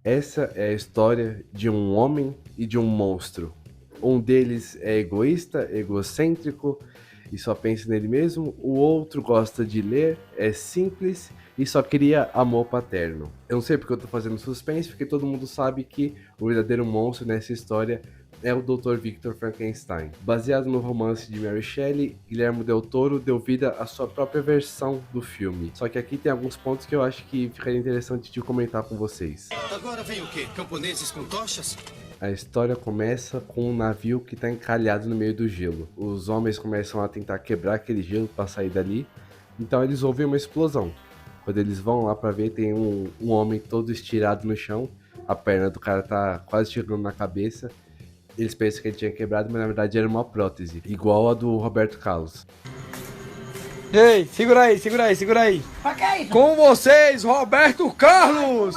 Essa é a história de um homem e de um monstro. Um deles é egoísta, egocêntrico e só pensa nele mesmo. O outro gosta de ler, é simples e só queria amor paterno. Eu não sei porque eu tô fazendo suspense, porque todo mundo sabe que o verdadeiro monstro nessa história é o Dr. Victor Frankenstein. Baseado no romance de Mary Shelley, Guillermo del Toro deu vida à sua própria versão do filme. Só que aqui tem alguns pontos que eu acho que ficaria interessante de comentar com vocês. Agora vem o quê? Camponeses com tochas? A história começa com um navio que está encalhado no meio do gelo. Os homens começam a tentar quebrar aquele gelo para sair dali, então eles ouvem uma explosão. Quando eles vão lá para ver, tem um homem todo estirado no chão, a perna do cara tá quase chegando na cabeça. Eles pensam que ele tinha quebrado, mas na verdade era uma prótese, igual a do Roberto Carlos. Ei, segura aí, segura aí, segura aí. Com vocês, Roberto Carlos!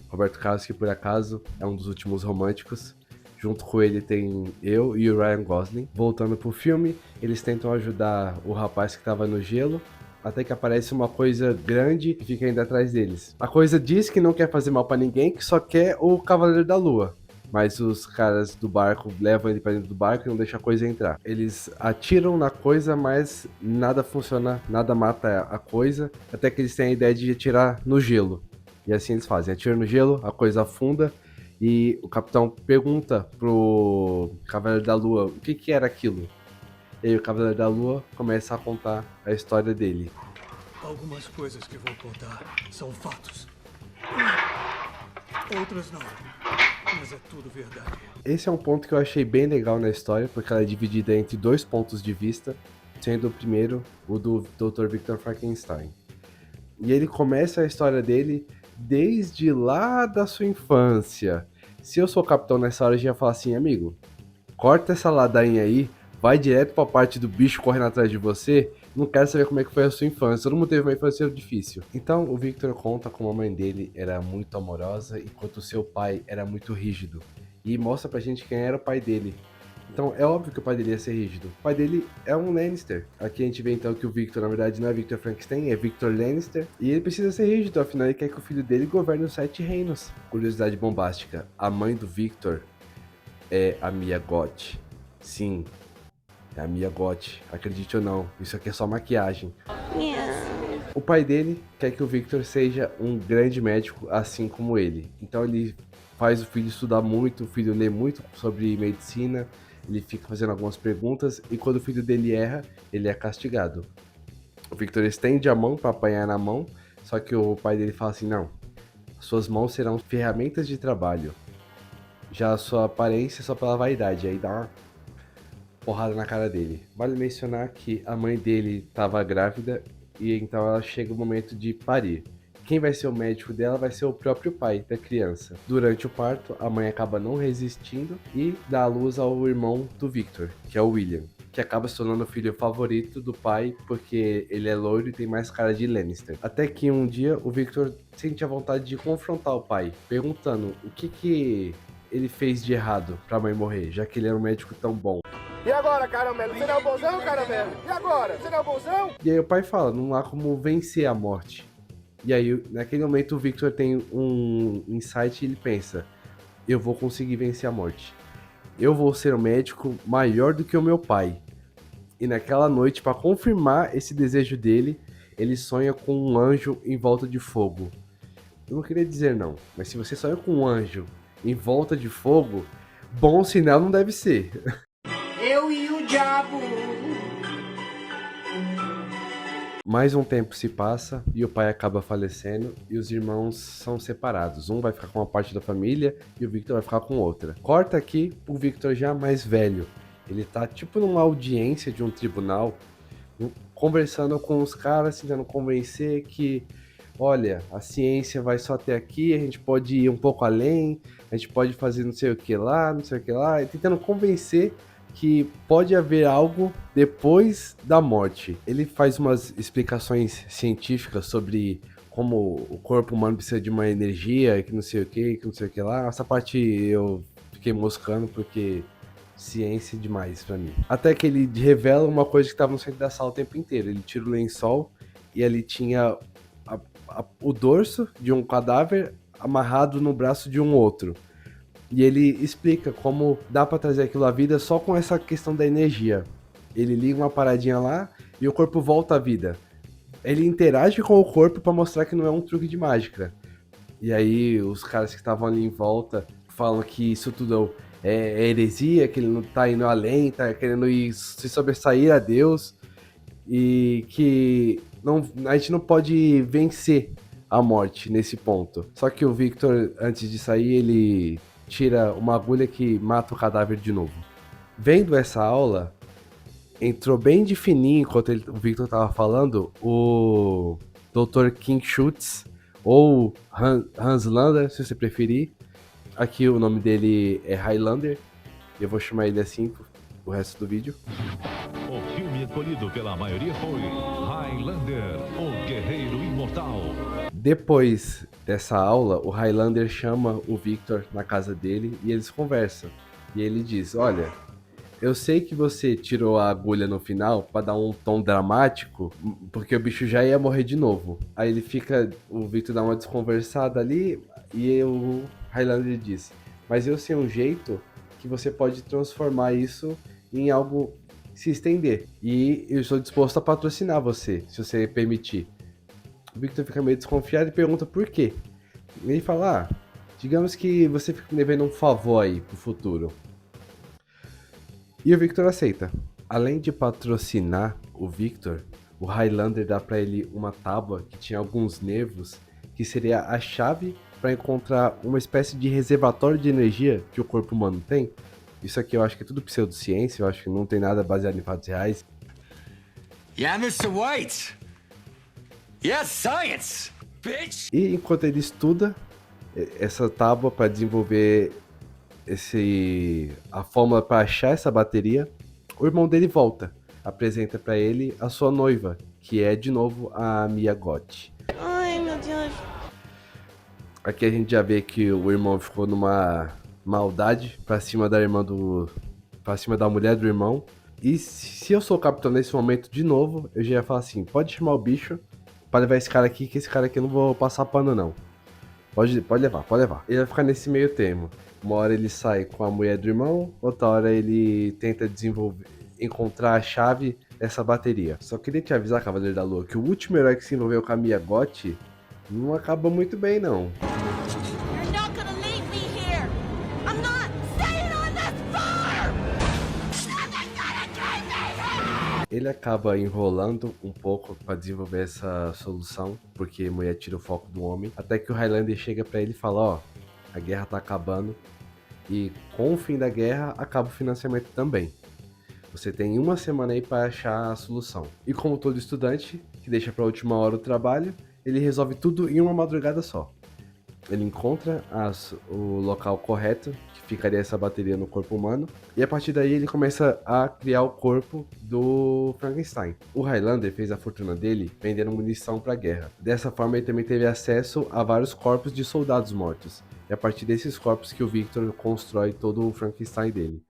Roberto Carlos, que por acaso é um dos últimos românticos. Junto com ele tem eu e o Ryan Gosling. Voltando pro filme, eles tentam ajudar o rapaz que tava no gelo, até que aparece uma coisa grande e fica indo atrás deles. A coisa diz que não quer fazer mal pra ninguém, que só quer o Cavaleiro da Lua. Mas os caras do barco levam ele pra dentro do barco e não deixam a coisa entrar. Eles atiram na coisa, mas nada funciona, nada mata a coisa, até que eles têm a ideia de atirar no gelo. E assim eles fazem, atiram no gelo, a coisa afunda e o capitão pergunta pro Cavaleiro da Lua o que que era aquilo. E aí o Cavaleiro da Lua começa a contar a história dele. Algumas coisas que vou contar são fatos. Outras não. Mas é tudo verdade. Esse é um ponto que eu achei bem legal na história, porque ela é dividida entre dois pontos de vista, sendo o primeiro o do Dr. Victor Frankenstein. E ele começa a história dele desde lá da sua infância. Se eu sou o capitão nessa hora, eu já ia falar assim, amigo, corta essa ladainha aí, vai direto pra parte do bicho correndo atrás de você. Não quero saber como é que foi a sua infância. Todo mundo teve uma infância difícil. Então, o Victor conta como a mãe dele era muito amorosa, enquanto o seu pai era muito rígido. E mostra pra gente quem era o pai dele. Então, é óbvio que o pai dele ia ser rígido. O pai dele é um Lannister. Aqui a gente vê então que o Victor, na verdade, não é Victor Frankenstein, é Victor Lannister. E ele precisa ser rígido, afinal ele quer que o filho dele governe os 7 reinos. Curiosidade bombástica, a mãe do Victor é a Mia Goth. Sim, é a Mia Goth. Acredite ou não, isso aqui é só maquiagem. O pai dele quer que o Victor seja um grande médico, assim como ele. Então ele faz o filho estudar muito, o filho lê muito sobre medicina, ele fica fazendo algumas perguntas e quando o filho dele erra, ele é castigado. O Victor estende a mão para apanhar na mão, só que o pai dele fala assim: não, suas mãos serão ferramentas de trabalho. Já a sua aparência é só pela vaidade. Aí dá uma porrada na cara dele. Vale mencionar que a mãe dele estava grávida e então ela chega o momento de parir. Quem vai ser o médico dela vai ser o próprio pai da criança. Durante o parto, a mãe acaba não resistindo e dá à luz ao irmão do Victor, que é o William, que acaba se tornando o filho favorito do pai porque ele é loiro e tem mais cara de Lannister. Até que um dia o Victor sente a vontade de confrontar o pai, perguntando o que ele fez de errado pra mãe morrer, já que ele era um médico tão bom. E agora, caramelo? Você não é o bonzão, caramelo? E agora? Você não é o bonzão? E aí o pai fala, não há como vencer a morte. E aí, naquele momento, o Victor tem um insight e ele pensa, eu vou conseguir vencer a morte. Eu vou ser um médico maior do que o meu pai. E naquela noite, para confirmar esse desejo dele, ele sonha com um anjo em volta de fogo. Eu não queria dizer não, mas se você sonha com um anjo em volta de fogo, bom sinal não deve ser. Eu e o diabo. Mais um tempo se passa e o pai acaba falecendo e os irmãos são separados. Um vai ficar com uma parte da família e o Victor vai ficar com outra. Corta aqui o Victor já mais velho. Ele tá tipo numa audiência de um tribunal, conversando com os caras, tentando convencer que, olha, a ciência vai só até aqui, a gente pode ir um pouco além, a gente pode fazer não sei o que lá, não sei o que lá, e tentando convencer que pode haver algo depois da morte. Ele faz umas explicações científicas sobre como o corpo humano precisa de uma energia, que não sei o que não sei o que lá. Essa parte eu fiquei moscando porque ciência demais pra mim. Até que ele revela uma coisa que estava no centro da sala o tempo inteiro. Ele tira o lençol e ali tinha o dorso de um cadáver, amarrado no braço de um outro. E ele explica como dá pra trazer aquilo à vida só com essa questão da energia. Ele liga uma paradinha lá e o corpo volta à vida. Ele interage com o corpo pra mostrar que não é um truque de mágica. E aí os caras que estavam ali em volta falam que isso tudo é heresia, que ele não tá indo além, tá querendo ir se sobressair a Deus. E que a gente não pode vencer a morte nesse ponto. Só que o Victor, antes de sair, ele tira uma agulha que mata o cadáver de novo. Vendo essa aula, entrou bem de fininho enquanto o Victor tava falando, o Dr. King Schutz, ou Hans Lander, se você preferir. Aqui o nome dele é Highlander, e eu vou chamar ele assim pro resto do vídeo. O filme escolhido pela maioria foi Highlander, o Guerreiro Imortal. Depois dessa aula, o Highlander chama o Victor na casa dele e eles conversam. E ele diz, olha, eu sei que você tirou a agulha no final pra dar um tom dramático, porque o bicho já ia morrer de novo. Aí o Victor dá uma desconversada ali e o Highlander diz, mas eu sei um jeito que você pode transformar isso em algo se estender. E eu estou disposto a patrocinar você, se você permitir. O Victor fica meio desconfiado e pergunta por quê. Ele fala, digamos que você fica me devendo um favor aí pro futuro. E o Victor aceita. Além de patrocinar o Victor, o Highlander dá pra ele uma tábua que tinha alguns nervos, que seria a chave para encontrar uma espécie de reservatório de energia que o corpo humano tem. Isso aqui eu acho que é tudo pseudociência, eu acho que não tem nada baseado em fatos reais. Yeah, Mr. White! Yes, science, bitch! E enquanto ele estuda essa tábua para desenvolver a fórmula para achar essa bateria, o irmão dele volta, apresenta para ele a sua noiva, que é de novo a Mia Goth. Ai, meu Deus. Aqui a gente já vê que o irmão ficou numa maldade pra cima da mulher do irmão. E se eu sou o capitão nesse momento de novo, eu já ia falar assim, pode chamar o bicho pra levar esse cara aqui, que esse cara aqui eu não vou passar pano não. Pode levar. Ele vai ficar nesse meio termo. Uma hora ele sai com a mulher do irmão, outra hora ele tenta encontrar a chave dessa bateria. Só queria te avisar, Cavaleiro da Lua, que o último herói que se envolveu com a Mia Goth não acaba muito bem não. You're not gonna leave me here. I'm not staying on this farm. Nothing's gonna keep me here. Ele acaba enrolando um pouco para desenvolver essa solução, porque a mulher tira o foco do homem, até que o Highlander chega para ele e fala, ó, a guerra tá acabando e com o fim da guerra acaba o financiamento também. Você tem uma semana aí para achar a solução. E como todo estudante que deixa para a última hora o trabalho, ele resolve tudo em uma madrugada só. Ele encontra o local correto que ficaria essa bateria no corpo humano, e a partir daí ele começa a criar o corpo do Frankenstein. O Highlander fez a fortuna dele vendendo munição para a guerra. Dessa forma ele também teve acesso a vários corpos de soldados mortos. É a partir desses corpos que o Victor constrói todo o Frankenstein dele.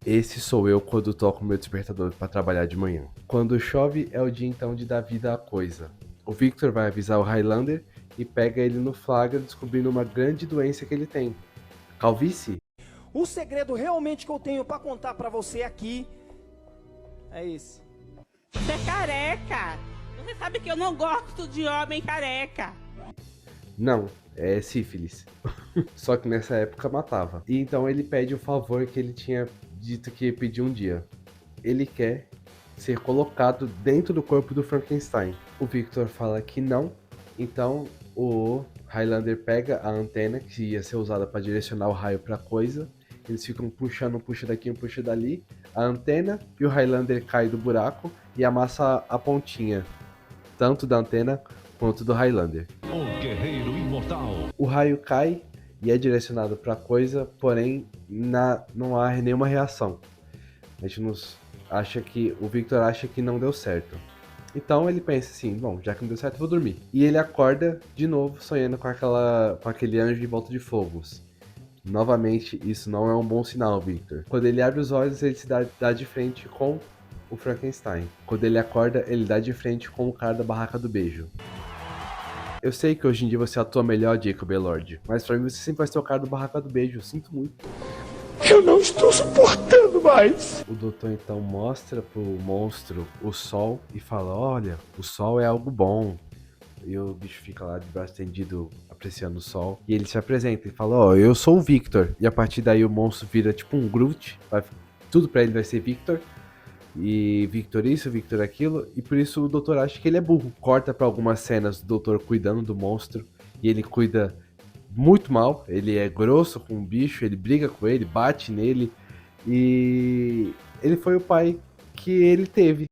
Esse sou eu quando toco meu despertador para trabalhar de manhã. Quando chove é o dia então de dar vida à coisa. O Victor vai avisar o Highlander e pega ele no flagra descobrindo uma grande doença que ele tem. Calvície? O segredo realmente que eu tenho pra contar pra você aqui é esse. Você é careca. Você sabe que eu não gosto de homem careca. Não, é sífilis. Só que nessa época matava. E então ele pede o favor que ele tinha dito que ia pedir um dia. Ele quer ser colocado dentro do corpo do Frankenstein. O Victor fala que não, então o Highlander pega a antena que ia ser usada para direcionar o raio para coisa. Eles ficam puxando, um puxa daqui, um puxa dali, a antena, e o Highlander cai do buraco e amassa a pontinha, tanto da antena quanto do Highlander. O Guerreiro Imortal. O raio cai e é direcionado para coisa, porém não há nenhuma reação. A gente o Victor acha que não deu certo. Então ele pensa assim, bom, já que não deu certo, eu vou dormir. E ele acorda de novo sonhando com aquele anjo em volta de fogos. Novamente, isso não é um bom sinal, Victor. Quando ele abre os olhos, ele se dá de frente com o Frankenstein. Quando ele acorda, ele dá de frente com o cara da barraca do beijo. Eu sei que hoje em dia você atua melhor, Jacob Elord, mas pra mim você sempre vai ser o cara do barraca do beijo, eu sinto muito. Eu não estou suportando mais. O doutor então mostra pro monstro o sol e fala, olha, o sol é algo bom. E o bicho fica lá de braço estendido apreciando o sol. E ele se apresenta e fala, ó, eu sou o Victor. E a partir daí o monstro vira tipo um Groot, tudo pra ele vai ser Victor. E Victor isso, Victor aquilo, e por isso o doutor acha que ele é burro. Corta pra algumas cenas do doutor cuidando do monstro, e ele cuida muito mal, ele é grosso com o bicho, ele briga com ele, bate nele, e ele foi o pai que ele teve.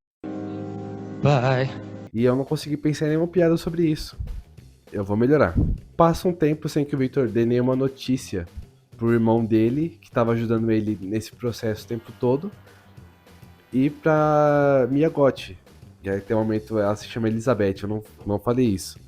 Vai. E eu não consegui pensar em nenhuma piada sobre isso. Eu vou melhorar. Passa um tempo sem que o Victor dê nenhuma notícia pro irmão dele, que tava ajudando ele nesse processo o tempo todo, e pra Mia Goth. E aí tem um momento, ela se chama Elizabeth, eu não falei isso.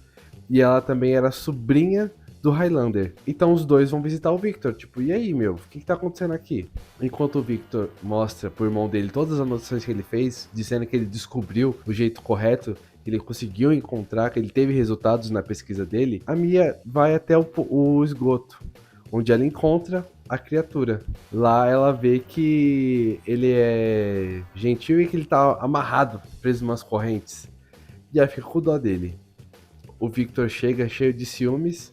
E ela também era sobrinha do Highlander. Então os dois vão visitar o Victor, tipo, e aí, meu, o que tá acontecendo aqui? Enquanto o Victor mostra pro irmão dele todas as anotações que ele fez, dizendo que ele descobriu o jeito correto, que ele conseguiu encontrar, que ele teve resultados na pesquisa dele, a Mia vai até o esgoto, onde ela encontra a criatura. Lá ela vê que ele é gentil e que ele tá amarrado, preso em umas correntes. E ela fica com dó dele. O Victor chega cheio de ciúmes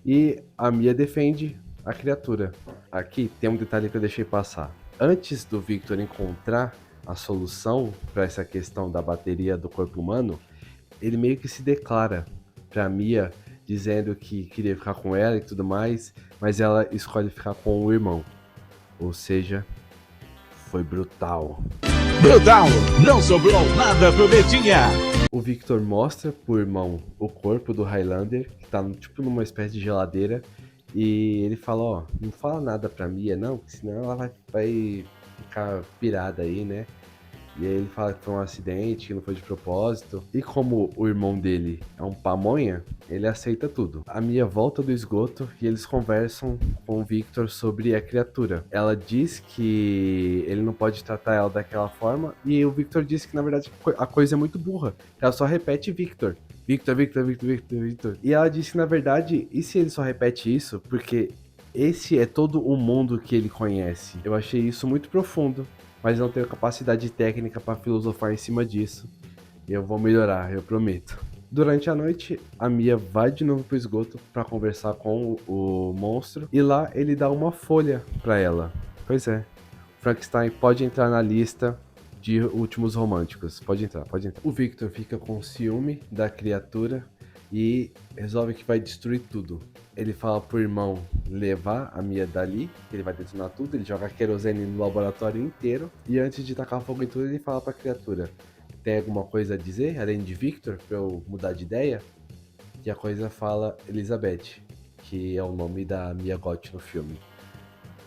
e a Mia defende a criatura. Aqui tem um detalhe que eu deixei passar. Antes do Victor encontrar a solução para essa questão da bateria do corpo humano, ele meio que se declara pra Mia, dizendo que queria ficar com ela e tudo mais, mas ela escolhe ficar com o irmão. Ou seja, foi brutal. Brutal! Não sobrou nada pro Betinha! O Victor mostra pro irmão o corpo do Highlander, que tá tipo numa espécie de geladeira, e ele fala, ó, não fala nada pra Mia não, porque senão ela vai ficar pirada aí, né? E aí ele fala que foi um acidente, que não foi de propósito. E como o irmão dele é um pamonha, ele aceita tudo. A Mia volta do esgoto e eles conversam com o Victor sobre a criatura. Ela diz que ele não pode tratar ela daquela forma, e o Victor diz que na verdade a coisa é muito burra. Ela só repete Victor. Victor, Victor, Victor, Victor, Victor. E ela disse que na verdade, e se ele só repete isso? Porque esse é todo o mundo que ele conhece. Eu achei isso muito profundo, mas não tenho capacidade técnica para filosofar em cima disso. E eu vou melhorar, eu prometo. Durante a noite, a Mia vai de novo pro esgoto para conversar com o monstro, e lá ele dá uma folha para ela. Pois é, Frankenstein pode entrar na lista de últimos românticos. Pode entrar, pode entrar. O Victor fica com ciúme da criatura e resolve que vai destruir tudo. Ele fala pro irmão levar a Mia dali, que ele vai detonar tudo, ele joga querosene no laboratório inteiro, e antes de tacar fogo em tudo, ele fala pra criatura, tem alguma coisa a dizer, além de Victor, pra eu mudar de ideia? E a coisa fala Elizabeth, que é o nome da Mia Goth no filme.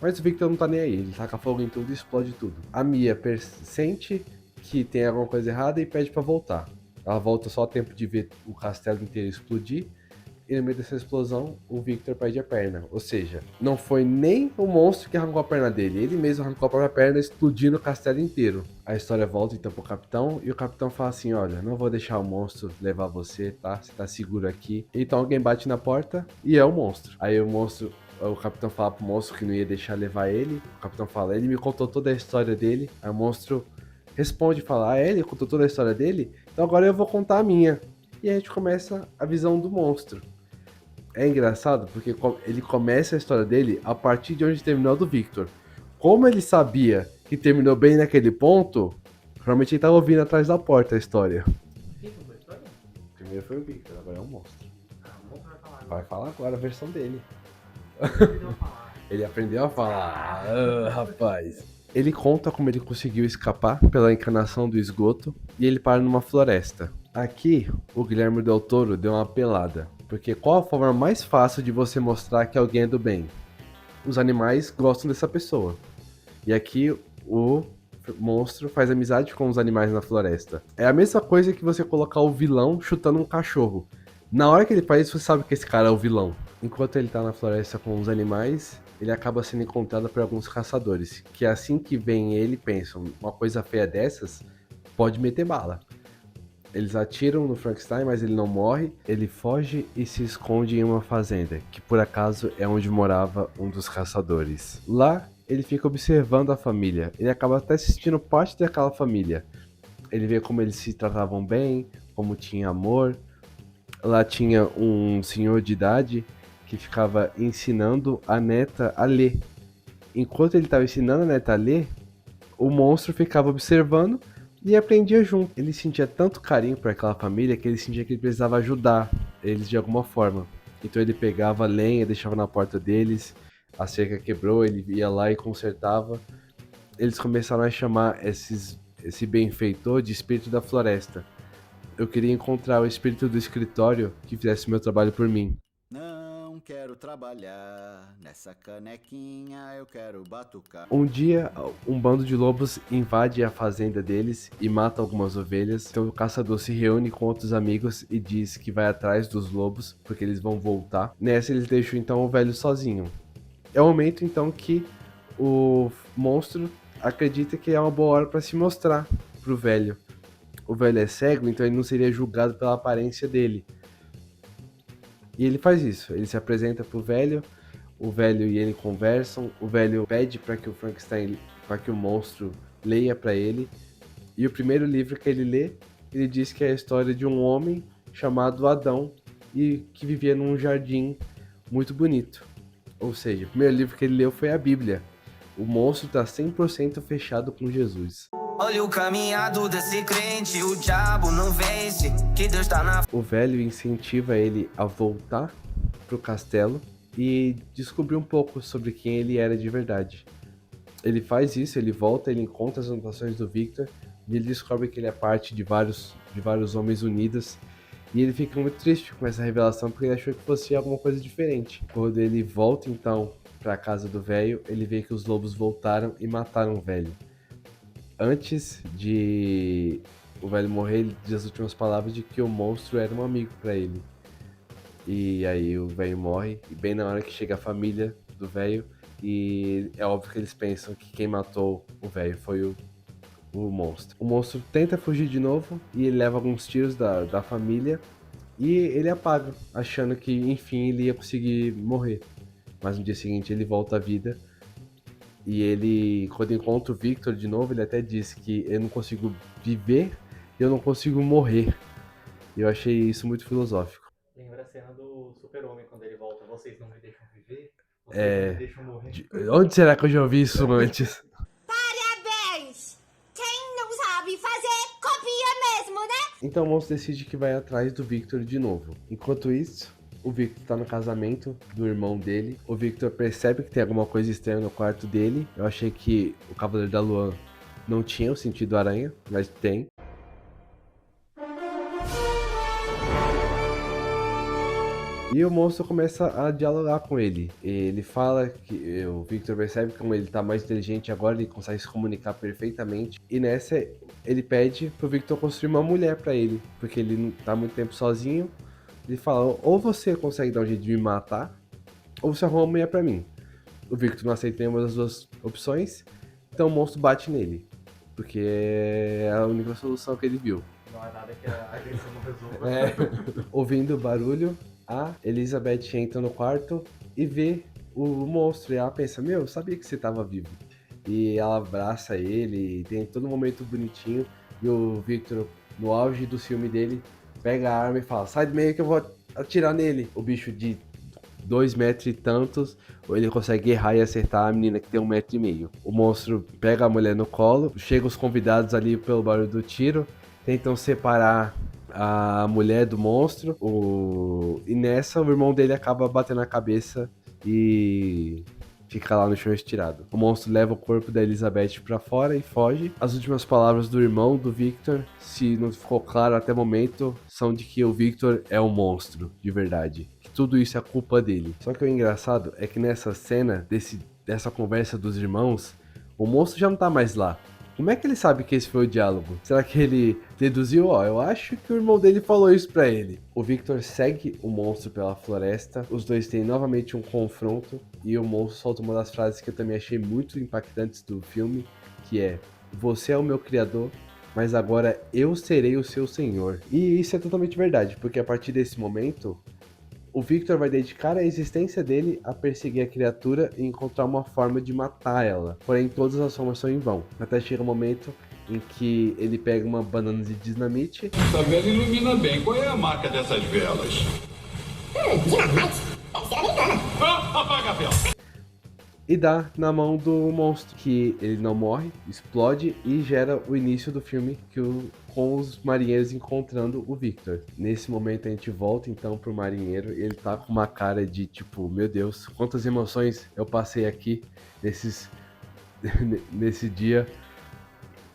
Mas o Victor não tá nem aí, ele taca fogo em tudo e explode tudo. A Mia sente que tem alguma coisa errada e pede pra voltar. Ela volta só a tempo de ver o castelo inteiro explodir, e no meio dessa explosão, o Victor perde a perna. Ou seja, não foi nem o monstro que arrancou a perna dele, ele mesmo arrancou a própria perna, explodindo o castelo inteiro. A história volta então pro capitão, e o capitão fala assim, olha, não vou deixar o monstro levar você, tá? Você tá seguro aqui. Então alguém bate na porta, e é o monstro. Aí o capitão fala pro monstro que não ia deixar levar ele. O capitão fala, ele me contou toda a história dele. Aí o monstro responde e fala, ele contou toda a história dele? Então agora eu vou contar a minha. E a gente começa a visão do monstro. É engraçado porque ele começa a história dele a partir de onde terminou a do Victor. Como ele sabia que terminou bem naquele ponto, provavelmente ele tava ouvindo atrás da porta a história. Quem contou a história? Primeiro foi o Victor, agora é o monstro. O monstro vai falar. Vai falar agora a versão dele. Aprendeu a falar. Ele aprendeu a falar. Ah, rapaz. Ele conta como ele conseguiu escapar pela encanação do esgoto e ele para numa floresta. Aqui, o Guilherme Del Toro deu uma pelada. Porque qual a forma mais fácil de você mostrar que alguém é do bem? Os animais gostam dessa pessoa. E aqui o monstro faz amizade com os animais na floresta. É a mesma coisa que você colocar o vilão chutando um cachorro. Na hora que ele faz isso, você sabe que esse cara é o vilão. Enquanto ele tá na floresta com os animais, ele acaba sendo encontrado por alguns caçadores, que assim que veem ele pensam, uma coisa feia dessas pode meter bala. Eles atiram no Frankenstein, mas ele não morre. Ele foge e se esconde em uma fazenda, que por acaso é onde morava um dos caçadores. Lá, ele fica observando a família. Ele acaba até se sentindo parte daquela família. Ele vê como eles se tratavam bem, como tinha amor. Lá tinha um senhor de idade que ficava ensinando a neta a ler. Enquanto ele estava ensinando a neta a ler, o monstro ficava observando e aprendia junto. Ele sentia tanto carinho por aquela família que ele sentia que ele precisava ajudar eles de alguma forma. Então ele pegava lenha, deixava na porta deles, a cerca quebrou, ele ia lá e consertava. Eles começaram a chamar esse benfeitor de espírito da floresta. Eu queria encontrar o espírito do escritório que fizesse o meu trabalho por mim. Não quero trabalhar nessa canequinha, eu quero batucar. Um dia, um bando de lobos invade a fazenda deles e mata algumas ovelhas. Então o caçador se reúne com outros amigos e diz que vai atrás dos lobos, porque eles vão voltar. Nessa eles deixam então o velho sozinho. É o momento então que o monstro acredita que é uma boa hora para se mostrar pro velho. O velho é cego, então ele não seria julgado pela aparência dele. E ele faz isso, ele se apresenta pro velho, o velho e ele conversam, o velho pede para que o Frankenstein, para que o monstro leia para ele. E o primeiro livro que ele lê, ele diz que é a história de um homem chamado Adão e que vivia num jardim muito bonito. Ou seja, o primeiro livro que ele leu foi a Bíblia. O monstro está 100% fechado com Jesus. Olha o caminhado desse crente, o diabo não vence, que Deus tá na... O velho incentiva ele a voltar pro castelo e descobrir um pouco sobre quem ele era de verdade. Ele faz isso, ele volta, ele encontra as anotações do Victor e ele descobre que ele é parte de vários homens unidos. E ele fica muito triste com essa revelação porque ele achou que fosse alguma coisa diferente. Quando ele volta então pra casa do velho, ele vê que os lobos voltaram e mataram o velho. Antes de o velho morrer, ele diz as últimas palavras de que o monstro era um amigo pra ele. E aí o velho morre, e bem na hora que chega a família do velho, e é óbvio que eles pensam que quem matou o velho foi o monstro. O monstro tenta fugir de novo, e ele leva alguns tiros da família, e ele apaga, achando que enfim ele ia conseguir morrer. Mas no dia seguinte ele volta à vida. E ele, quando encontra o Victor de novo, ele até diz que eu não consigo viver e eu não consigo morrer. E eu achei isso muito filosófico. Lembra a cena do Super-Homem quando ele volta. Vocês não me deixam viver? Vocês não me deixam morrer. Onde será que eu já ouvi isso antes? Parabéns! Quem não sabe fazer, copia mesmo, né? Então o monstro decide que vai atrás do Victor de novo. Enquanto isso, o Victor tá no casamento do irmão dele. O Victor percebe que tem alguma coisa estranha no quarto dele. Eu achei que o Cavaleiro da Lua não tinha o sentido aranha, mas tem. E o monstro começa a dialogar com ele. Ele fala que o Victor percebe que como ele tá mais inteligente agora, ele consegue se comunicar perfeitamente. E nessa, ele pede pro Victor construir uma mulher pra ele, porque ele não tá muito tempo sozinho. Ele fala, ou você consegue dar um jeito de me matar, ou você arruma uma mulher pra mim. O Victor não aceita nenhuma das duas opções, então o monstro bate nele. Porque é a única solução que ele viu. Não é nada que a agressão não resolva. Ouvindo o barulho, a Elizabeth entra no quarto e vê o monstro. E ela pensa, eu sabia que você tava vivo. E ela abraça ele, tem todo um momento bonitinho. E o Victor, no auge do ciúme dele, pega a arma e fala, sai do meio que eu vou atirar nele. O bicho de 2 metros e tantos, ou ele consegue errar e acertar a menina que tem 1,5 metros. O monstro pega a mulher no colo, chega os convidados ali pelo barulho do tiro, tentam separar a mulher do monstro, e nessa o irmão dele acaba batendo a cabeça e fica lá no chão estirado. O monstro leva o corpo da Elizabeth pra fora e foge. As últimas palavras do irmão do Victor, se não ficou claro até o momento, são de que o Victor é um monstro, de verdade. Que tudo isso é culpa dele. Só que o engraçado é que nessa cena, dessa conversa dos irmãos, o monstro já não tá mais lá. Como é que ele sabe que esse foi o diálogo? Será que ele deduziu? Eu acho que o irmão dele falou isso pra ele. O Victor segue o monstro pela floresta. Os dois têm novamente um confronto. E o monstro solta uma das frases que eu também achei muito impactantes do filme. Que é, você é o meu criador mas agora eu serei o seu senhor. E isso é totalmente verdade, porque a partir desse momento, o Victor vai dedicar a existência dele a perseguir a criatura e encontrar uma forma de matar ela. Porém, todas as formas são em vão. Até chega um momento em que ele pega uma banana de dinamite. Essa vela ilumina bem. Qual é a marca dessas velas? Dinamite? Deve ser americana. Apaga a vela. E dá na mão do monstro, que ele não morre, explode e gera o início do filme com os marinheiros encontrando o Victor. Nesse momento a gente volta então pro marinheiro e ele tá com uma cara de tipo, meu Deus, quantas emoções eu passei aqui nesse dia.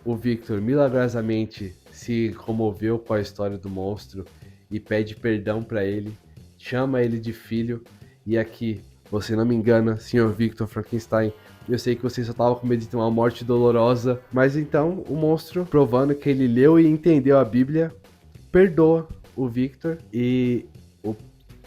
O Victor milagrosamente se comoveu com a história do monstro e pede perdão pra ele, chama ele de filho e aqui... Você não me engana, Sr. Victor Frankenstein. Eu sei que você só tava com medo de ter uma morte dolorosa. Mas então, o monstro, provando que ele leu e entendeu a Bíblia, perdoa o Victor e o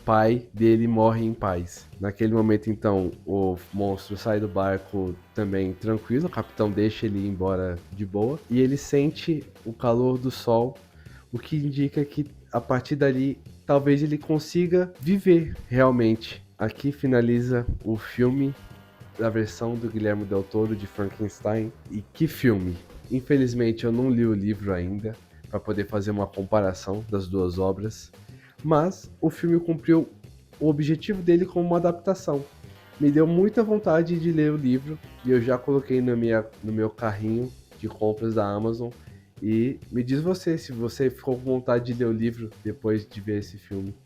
pai dele morre em paz. Naquele momento, então, o monstro sai do barco também tranquilo. O capitão deixa ele ir embora de boa. E ele sente o calor do sol, o que indica que, a partir dali, talvez ele consiga viver realmente. Aqui finaliza o filme da versão do Guillermo del Toro de Frankenstein. E que filme! Infelizmente eu não li o livro ainda para poder fazer uma comparação das duas obras, mas o filme cumpriu o objetivo dele como uma adaptação. Me deu muita vontade de ler o livro e eu já coloquei no meu carrinho de compras da Amazon. E me diz você se você ficou com vontade de ler o livro depois de ver esse filme.